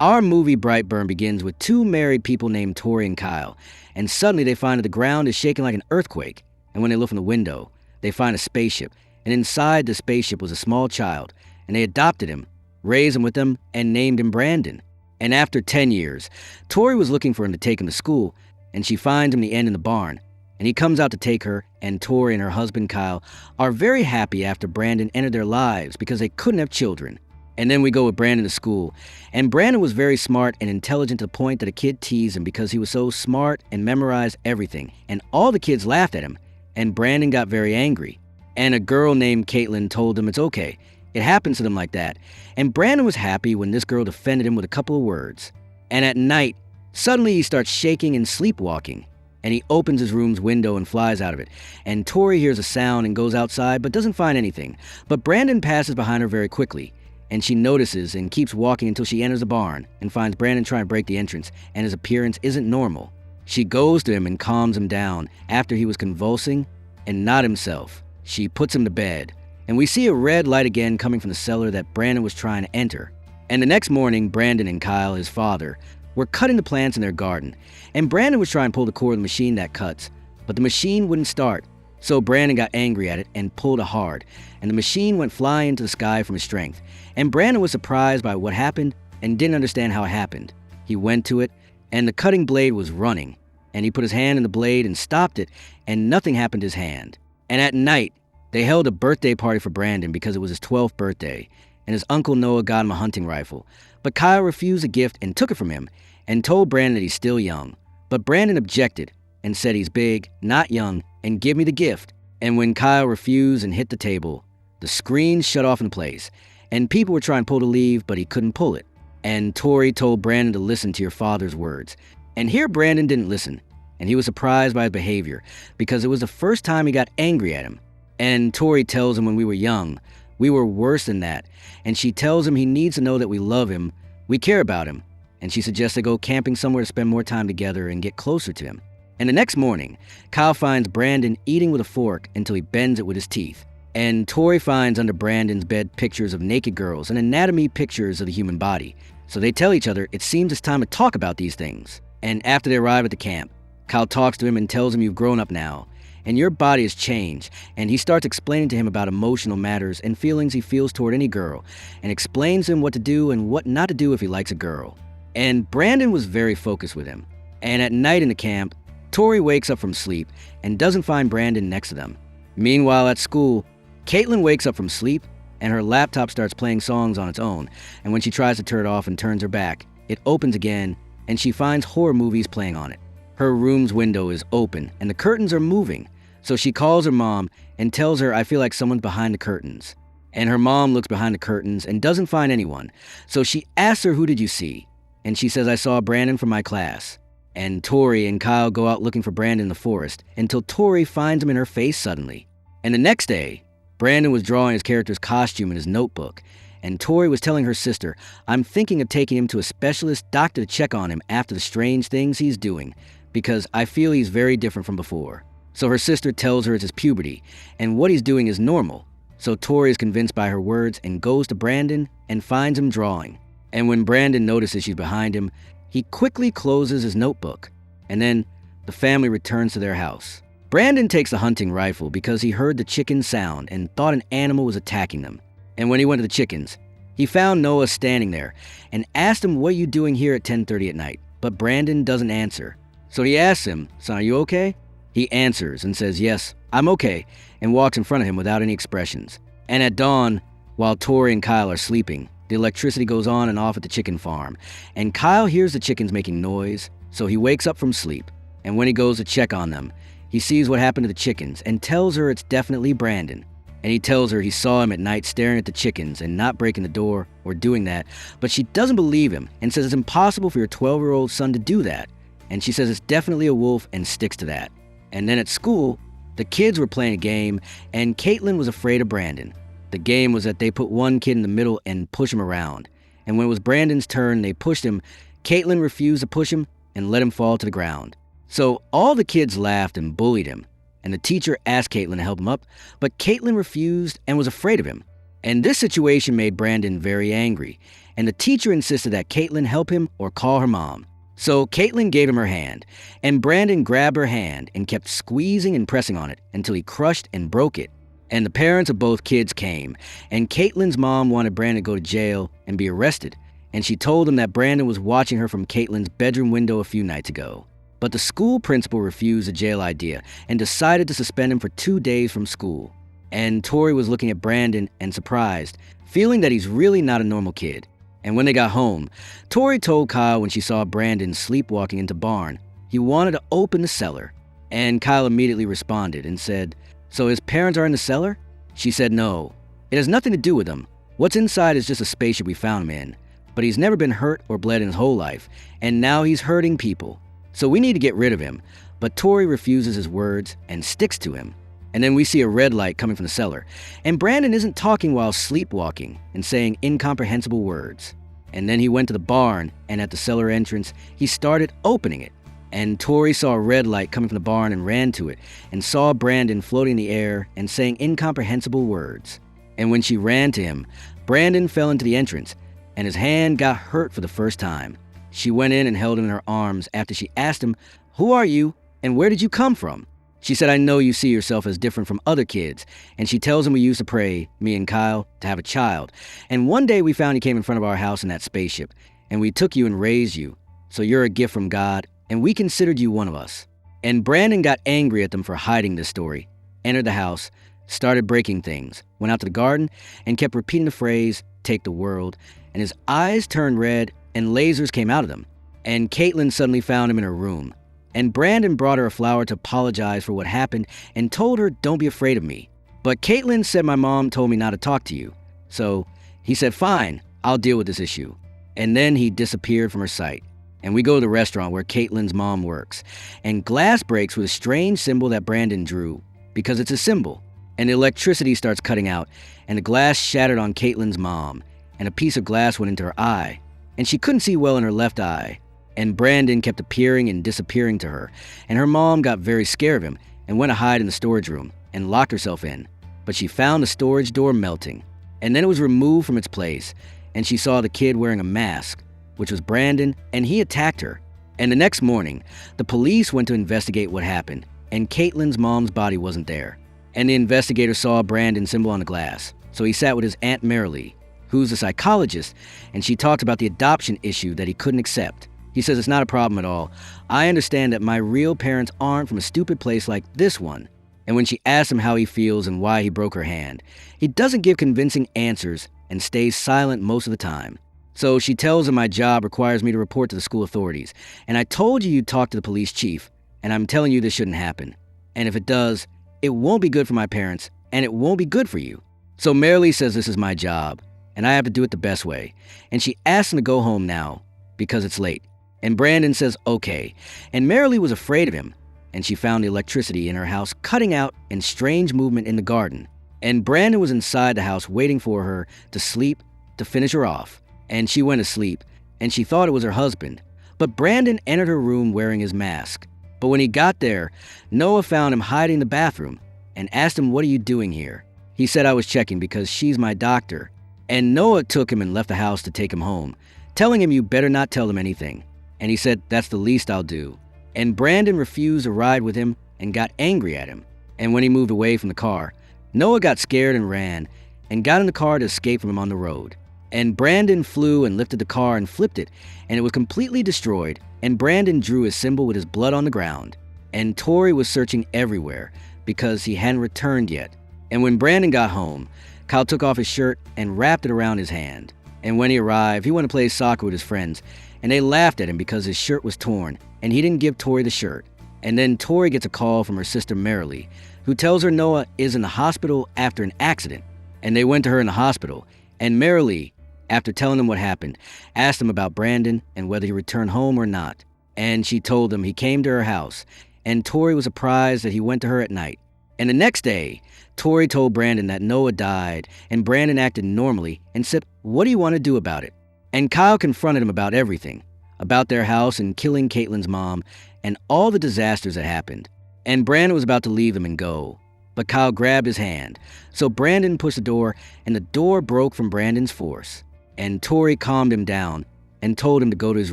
Our movie Brightburn begins with two married people named Tori and Kyle, and suddenly they find that the ground is shaking like an earthquake. And when they look from the window, they find a spaceship, and inside the spaceship was a small child, and they adopted him, raised him with them, and named him Brandon. And after 10 years, Tori was looking for him to take him to school, and she finds him in the end in the barn. And he comes out to take her, and Tori and her husband Kyle are very happy after Brandon entered their lives because they couldn't have children. And then we go with Brandon to school, and Brandon was very smart and intelligent to the point that a kid teased him because he was so smart and memorized everything, and all the kids laughed at him, and Brandon got very angry. And a girl named Caitlin told him it's okay. It happens to them like that. And Brandon was happy when this girl defended him with a couple of words. And at night, suddenly he starts shaking and sleepwalking. And he opens his room's window and flies out of it. And Tori hears a sound and goes outside but doesn't find anything. But Brandon passes behind her very quickly. And she notices and keeps walking until she enters the barn and finds Brandon trying to break the entrance, and his appearance isn't normal. She goes to him and calms him down after he was convulsing and not himself. She puts him to bed, and we see a red light again coming from the cellar that Brandon was trying to enter. And the next morning, Brandon and Kyle, his father, were cutting the plants in their garden, and Brandon was trying to pull the cord of the machine that cuts, but the machine wouldn't start. So Brandon got angry at it and pulled it hard, and the machine went flying into the sky from his strength. And Brandon was surprised by what happened and didn't understand how it happened. He went to it, and the cutting blade was running, and he put his hand in the blade and stopped it, and nothing happened to his hand. And at night, they held a birthday party for Brandon because it was his 12th birthday, and his uncle Noah got him a hunting rifle. But Kyle refused the gift and took it from him, and told Brandon that he's still young. But Brandon objected and said he's big, not young, and give me the gift. And when Kyle refused and hit the table, the screen shut off in place, and people were trying to pull the lever, but he couldn't pull it. And Tori told Brandon to listen to your father's words. And here Brandon didn't listen, and he was surprised by his behavior because it was the first time he got angry at him. And Tori tells him when we were young, we were worse than that, and she tells him he needs to know that we love him, we care about him, and she suggests they go camping somewhere to spend more time together and get closer to him. And the next morning, Kyle finds Brandon eating with a fork until he bends it with his teeth. And Tori finds under Brandon's bed pictures of naked girls and anatomy pictures of the human body. So they tell each other it seems it's time to talk about these things. And after they arrive at the camp, Kyle talks to him and tells him you've grown up now, and your body has changed. And he starts explaining to him about emotional matters and feelings he feels toward any girl, and explains to him what to do and what not to do if he likes a girl. And Brandon was very focused with him. And at night in the camp, Tori wakes up from sleep and doesn't find Brandon next to them. Meanwhile at school, Caitlin wakes up from sleep and her laptop starts playing songs on its own, and when she tries to turn it off and turns her back, it opens again and she finds horror movies playing on it. Her room's window is open and the curtains are moving, so she calls her mom and tells her, I feel like someone's behind the curtains. And her mom looks behind the curtains and doesn't find anyone, so she asks her, who did you see? And she says, I saw Brandon from my class. And Tori and Kyle go out looking for Brandon in the forest until Tori finds him in her face suddenly. And the next day, Brandon was drawing his character's costume in his notebook, and Tori was telling her sister, I'm thinking of taking him to a specialist doctor to check on him after the strange things he's doing, because I feel he's very different from before. So her sister tells her it's his puberty, and what he's doing is normal. So Tori is convinced by her words and goes to Brandon and finds him drawing. And when Brandon notices she's behind him, he quickly closes his notebook, and then the family returns to their house. Brandon takes the hunting rifle because he heard the chicken sound and thought an animal was attacking them. And when he went to the chickens, he found Noah standing there and asked him, what are you doing here at 10:30 at night? But Brandon doesn't answer. So he asks him, son, are you okay? He answers and says, yes, I'm okay, and walks in front of him without any expressions. And at dawn, while Tori and Kyle are sleeping, the electricity goes on and off at the chicken farm, and Kyle hears the chickens making noise, so he wakes up from sleep. And when he goes to check on them, he sees what happened to the chickens and tells her it's definitely Brandon. And he tells her he saw him at night staring at the chickens and not breaking the door or doing that, but she doesn't believe him and says it's impossible for your 12-year-old son to do that. And she says it's definitely a wolf and sticks to that. And then at school, the kids were playing a game, and Caitlin was afraid of Brandon. The game was that they put one kid in the middle and push him around. And when it was Brandon's turn, they pushed him. Caitlin refused to push him and let him fall to the ground. So all the kids laughed and bullied him. And the teacher asked Caitlin to help him up, but Caitlin refused and was afraid of him. And this situation made Brandon very angry. and the teacher insisted that Caitlin help him or call her mom. So Caitlin gave him her hand, and Brandon grabbed her hand and kept squeezing and pressing on it until he crushed and broke it. And the parents of both kids came, and Caitlin's mom wanted Brandon to go to jail and be arrested, and she told him that Brandon was watching her from Caitlin's bedroom window a few nights ago. But the school principal refused the jail idea and decided to suspend him for 2 days from school. And Tori was looking at Brandon and surprised, feeling that he's really not a normal kid. And when they got home, Tori told Kyle when she saw Brandon sleepwalking into barn, he wanted to open the cellar. And Kyle immediately responded and said, "So his parents are in the cellar?" She said no. It has nothing to do with them. What's inside is just a spaceship we found him in. But he's never been hurt or bled in his whole life, and now he's hurting people. So we need to get rid of him. But Tori refuses his words and sticks to him. And then we see a red light coming from the cellar. And Brandon isn't talking while sleepwalking and saying incomprehensible words. And then he went to the barn, and at the cellar entrance, he started opening it. And Tori saw a red light coming from the barn and ran to it, and saw Brandon floating in the air and saying incomprehensible words. And when she ran to him, Brandon fell into the entrance, and his hand got hurt for the first time. She went in and held him in her arms after she asked him, "Who are you, and where did you come from?" She said, "I know you see yourself as different from other kids." And she tells him we used to pray, me and Kyle, to have a child. And one day we found you came in front of our house in that spaceship, and we took you and raised you. So you're a gift from God, and we considered you one of us. And Brandon got angry at them for hiding this story, entered the house, started breaking things, went out to the garden, and kept repeating the phrase, "Take the world," and his eyes turned red and lasers came out of them. And Caitlin suddenly found him in her room. And Brandon brought her a flower to apologize for what happened and told her, "Don't be afraid of me." But Caitlin said, "My mom told me not to talk to you." So he said, "Fine, I'll deal with this issue." And then he disappeared from her sight. And we go to the restaurant where Caitlin's mom works. And glass breaks with a strange symbol that Brandon drew, because it's a symbol. And the electricity starts cutting out, and the glass shattered on Caitlin's mom, and a piece of glass went into her eye. And she couldn't see well in her left eye. And Brandon kept appearing and disappearing to her, and her mom got very scared of him and went to hide in the storage room and locked herself in. But she found the storage door melting, and then it was removed from its place, and she saw the kid wearing a mask, which was Brandon, and he attacked her. And the next morning, the police went to investigate what happened, and Caitlin's mom's body wasn't there. And the investigator saw a Brandon symbol on the glass, so he sat with his Aunt Marilee, who's a psychologist, and she talked about the adoption issue that he couldn't accept. He says, "It's not a problem at all. I understand that my real parents aren't from a stupid place like this one." And when she asks him how he feels and why he broke her hand, he doesn't give convincing answers and stays silent most of the time. So she tells him my job requires me to report to the school authorities, and I told you you'd talk to the police chief, and I'm telling you this shouldn't happen. And if it does, it won't be good for my parents, and it won't be good for you. So Marilee says this is my job, and I have to do it the best way. And she asks him to go home now, because it's late. And Brandon says okay, and Marilee was afraid of him, and she found the electricity in her house cutting out and strange movement in the garden. And Brandon was inside the house waiting for her to sleep to finish her off. And she went to sleep, and she thought it was her husband. But Brandon entered her room wearing his mask. But when he got there, Noah found him hiding in the bathroom and asked him, "What are you doing here?" He said, "I was checking because she's my doctor." And Noah took him and left the house to take him home, telling him, "You better not tell them anything." And he said, "That's the least I'll do." And Brandon refused to ride with him and got angry at him. And when he moved away from the car, Noah got scared and ran and got in the car to escape from him on the road. And Brandon flew and lifted the car and flipped it, and it was completely destroyed. And Brandon drew his symbol with his blood on the ground. And Tori was searching everywhere because he hadn't returned yet. And when Brandon got home, Kyle took off his shirt and wrapped it around his hand. And when he arrived, he went to play soccer with his friends, and they laughed at him because his shirt was torn, and he didn't give Tori the shirt. And then Tori gets a call from her sister Marilee, who tells her Noah is in the hospital after an accident. And they went to her in the hospital, and Marilee, after telling them what happened, asked him about Brandon and whether he returned home or not. And she told him he came to her house, and Tori was surprised that he went to her at night. And the next day, Tori told Brandon that Noah died, and Brandon acted normally and said, "What do you want to do about it?" And Kyle confronted him about everything, about their house and killing Caitlin's mom, and all the disasters that happened. And Brandon was about to leave him and go, but Kyle grabbed his hand. So Brandon pushed the door, and the door broke from Brandon's force. and Tori calmed him down and told him to go to his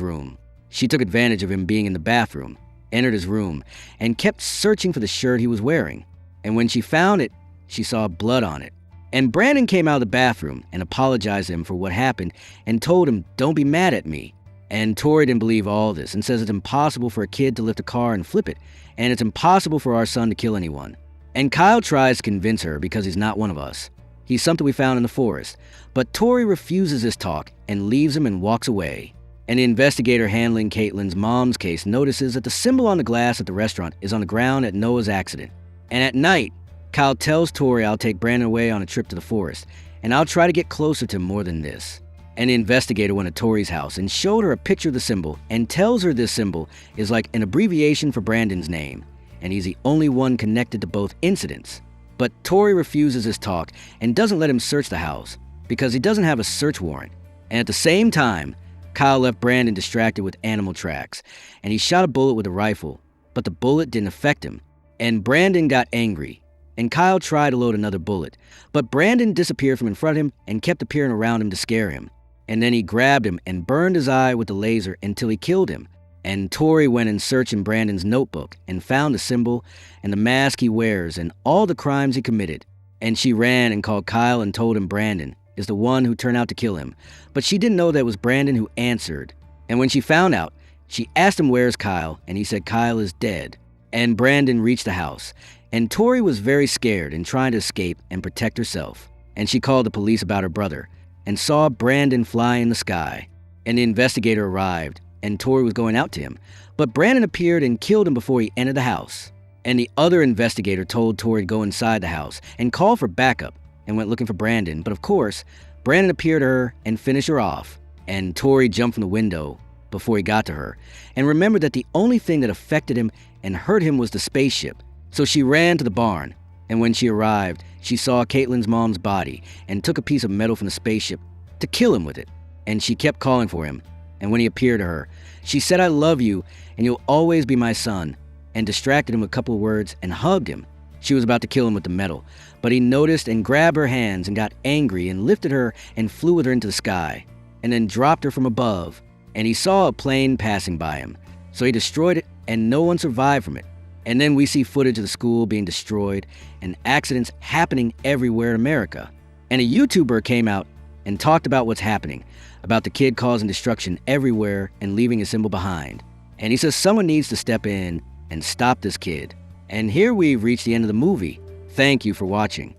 room. She took advantage of him being in the bathroom, entered his room, and kept searching for the shirt he was wearing. And when she found it, she saw blood on it. And Brandon came out of the bathroom and apologized to him for what happened and told him, "Don't be mad at me." And Tori didn't believe all this and says it's impossible for a kid to lift a car and flip it, and it's impossible for our son to kill anyone. And Kyle tries to convince her because he's not one of us. He's something we found in the forest. But Tori refuses this talk and leaves him and walks away. And the investigator handling Caitlin's mom's case notices that the symbol on the glass at the restaurant is on the ground at Noah's accident. And at night, Kyle tells Tori, "I'll take Brandon away on a trip to the forest, and I'll try to get closer to him more than this." And the investigator went to Tori's house and showed her a picture of the symbol and tells her this symbol is like an abbreviation for Brandon's name, and he's the only one connected to both incidents. But Tori refuses his talk and doesn't let him search the house because he doesn't have a search warrant. And at the same time, Kyle left Brandon distracted with animal tracks, and he shot a bullet with a rifle, but the bullet didn't affect him. And Brandon got angry, and Kyle tried to load another bullet, but Brandon disappeared from in front of him and kept appearing around him to scare him. And then he grabbed him and burned his eye with the laser until he killed him. And Tori went and searched in Brandon's notebook and found the symbol and the mask he wears and all the crimes he committed. And she ran and called Kyle and told him Brandon is the one who turned out to kill him. But she didn't know that it was Brandon who answered. And when she found out, she asked him where's Kyle, and he said Kyle is dead. And Brandon reached the house. And Tori was very scared and trying to escape and protect herself. And she called the police about her brother and saw Brandon fly in the sky. And the investigator arrived, and Tori was going out to him. But Brandon appeared and killed him before he entered the house. And the other investigator told Tori to go inside the house and call for backup and went looking for Brandon. But of course, Brandon appeared to her and finished her off. And Tori jumped from the window before he got to her and remembered that the only thing that affected him and hurt him was the spaceship. So she ran to the barn, and when she arrived, she saw Caitlin's mom's body and took a piece of metal from the spaceship to kill him with it. And she kept calling for him, and when he appeared to her, she said, "I love you, and you'll always be my son," and distracted him with a couple of words and hugged him. She was about to kill him with the metal, but he noticed and grabbed her hands and got angry and lifted her and flew with her into the sky, and then dropped her from above. And he saw a plane passing by him, so he destroyed it, and no one survived from it. And then we see footage of the school being destroyed and accidents happening everywhere in America. And a YouTuber came out and talked about what's happening, about the kid causing destruction everywhere and leaving a symbol behind. And he says someone needs to step in and stop this kid. And here we've reached the end of the movie. Thank you for watching.